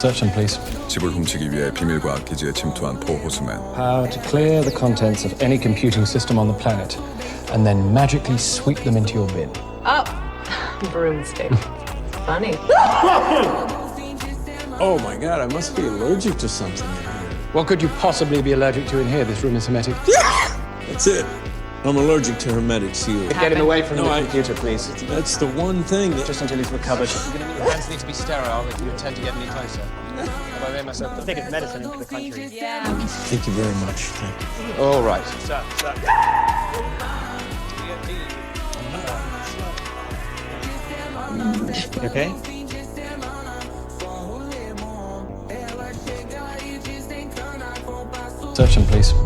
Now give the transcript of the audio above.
Search them, please. 집을 훔치기 위해 비밀과학 기지에 침투한 포호수맨. How to clear the contents of any computing system on the planet and then magically sweep them into your bin. Oh, broomstick. Funny. Oh my god, I must be allergic to something in here. What could you possibly be allergic to in here? This room is hermetic. That's it. I'm allergic to hermetic sealing. Get him away from No, the I- computer, please. That's the one thing that... Just until he's recovered. Your hands need to be sterile if you intend to get any closer. Have I made myself clear? Take his medicine into the country. Thank you very much. Thank you. All right. You okay? Search them, please.